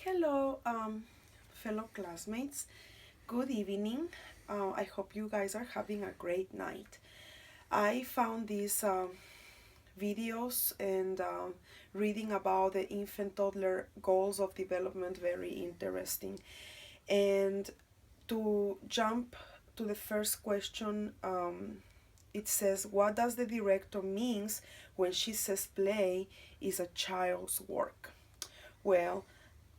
Hello, fellow classmates. Good evening. I hope you guys are having a great night. I found these videos and reading about the infant toddler goals of development very interesting. And to jump to the first question, it says, what does the director means when she says play is a child's work? Well,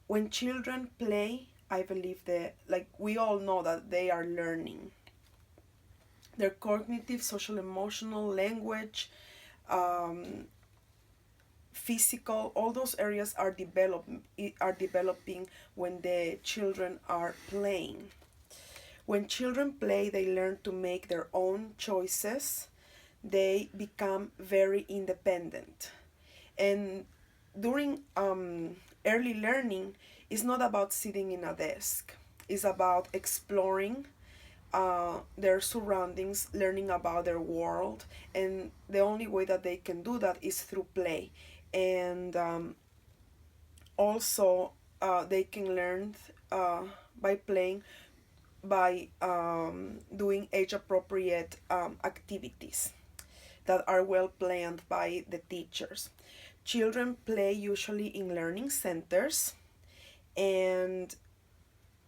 when children play, I believe that, like, we all know that they are learning. Their cognitive, social, emotional, language, um, physical, all those areas are developing when the children are playing. When children play, they learn to make their own choices. They become very independent. And during early learning, it's not about sitting in a desk. It's about exploring their surroundings, learning about their world, and the only way that they can do that is through play. And also, they can learn by playing, by doing age appropriate activities that are well planned by the teachers. Children play usually in learning centers, and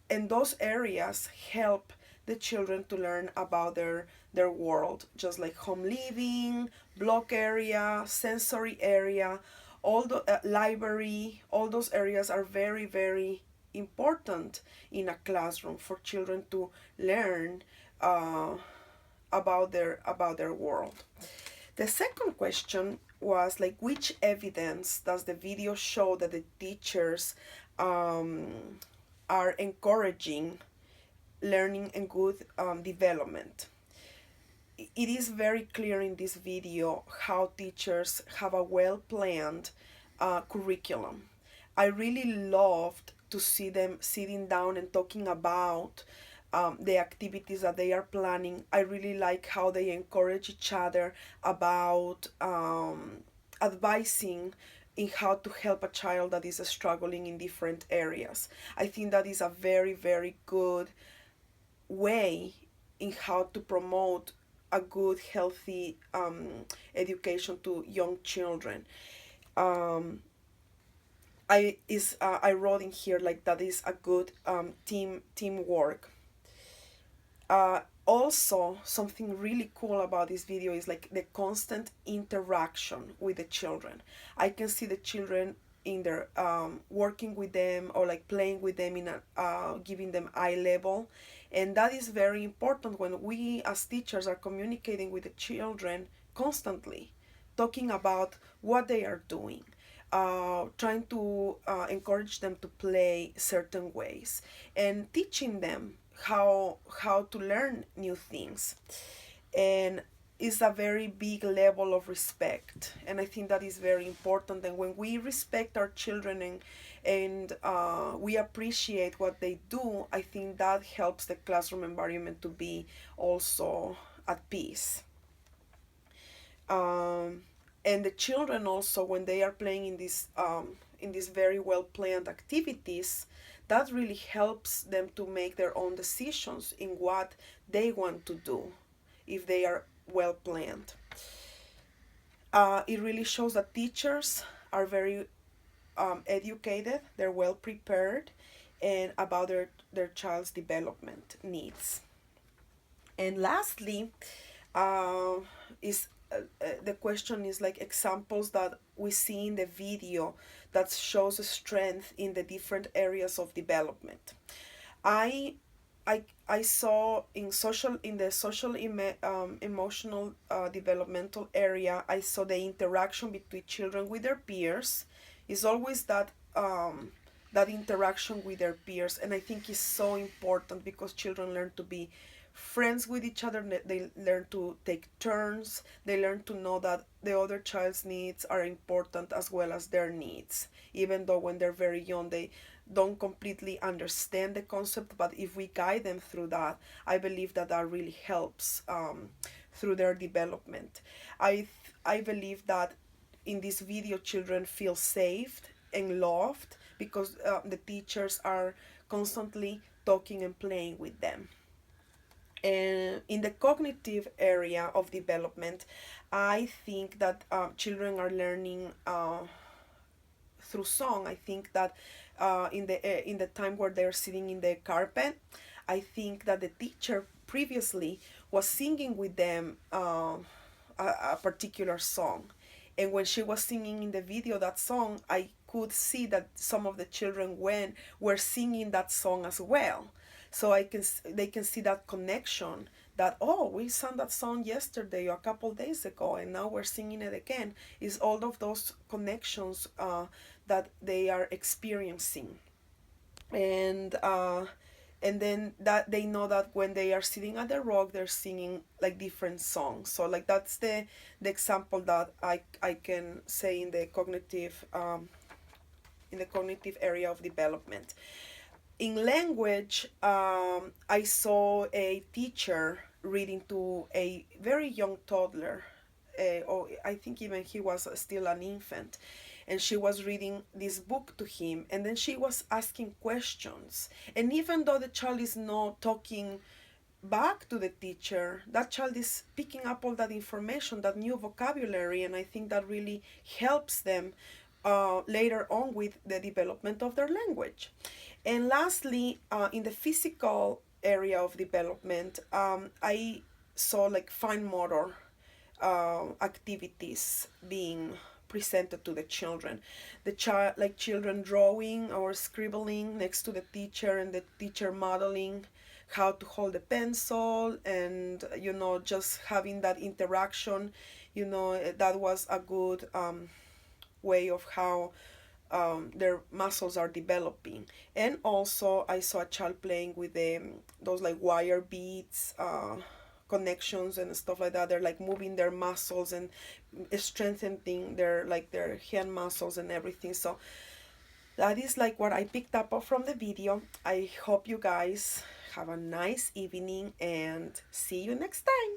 those areas help the children to learn about their world, just like home living, block area, sensory area, all the library. All those areas are very, very important in a classroom for children to learn uh, about their world. The second question was like, which evidence does the video show that the teachers um, are encouraging learning and good development? It is very clear in this video how teachers have a well planned curriculum. I really loved to see them sitting down and talking about the activities that they are planning. I really like how they encourage each other about advising in how to help a child that is struggling in different areas. I think that is a very, very good way in how to promote a good, healthy education to young children. Um, I wrote in here like that is a good teamwork. Also, something really cool about this video is like the constant interaction with the children. I can see the children in their working with them or like playing with them in a giving them eye level, and that is very important when we as teachers are communicating with the children constantly, talking about what they are doing, trying to encourage them to play certain ways, and teaching them how to learn new things. And is a very big level of respect, and I think that is very important. And when we respect our children and we appreciate what they do, I think that helps the classroom environment to be also at peace. um, and the children also, when they are playing in these very well planned activities, that really helps them to make their own decisions in what they want to do if they are well planned. It really shows that teachers are very educated, they're well prepared, and about their child's development needs. And lastly, uh, is the question is like examples that we see in the video that shows a strength in the different areas of development. I I saw in the social emotional developmental area, I saw the interaction between children with their peers is always that interaction with their peers, and I think is so important because children learn to be friends with each other. They learn to take turns. They learn to know that the other child's needs are important as well as their needs, even though when they're very young they don't completely understand the concept. But if we guide them through that, I believe that that really helps through their development. I believe that in this video children feel safe and loved because the teachers are constantly talking and playing with them. And in the cognitive area of development, I think that children are learning through song. I think that in the time where they're sitting in the carpet, I think that the teacher previously was singing with them a particular song, and when she was singing in the video that song, I could see that some of the children were singing that song as well. So they can see that connection, that, oh, we sang that song yesterday or a couple days ago and now we're singing it again. Is all of those connections that they are experiencing. And uh, and then that they know that when they are sitting at the rock, they're singing like different songs. So like that's the example that I can say in the cognitive area of development. In language, I saw a teacher reading to a very young toddler, or I think even he was still an infant, and she was reading this book to him, and then she was asking questions. And even though the child is not talking back to the teacher, that child is picking up all that information, that new vocabulary, and I think that really helps them later on with the development of their language. And lastly, in the physical area of development, I saw like fine motor activities being presented to the children. The child, like children drawing or scribbling next to the teacher, and the teacher modeling how to hold a pencil, and just having that interaction. That was a good way of how their muscles are developing. And also I saw a child playing with those like wire beads connections and stuff like that. They're like moving their muscles and strengthening their hand muscles and everything. So that is like what I picked up from the video. I hope you guys have a nice evening and see you next time.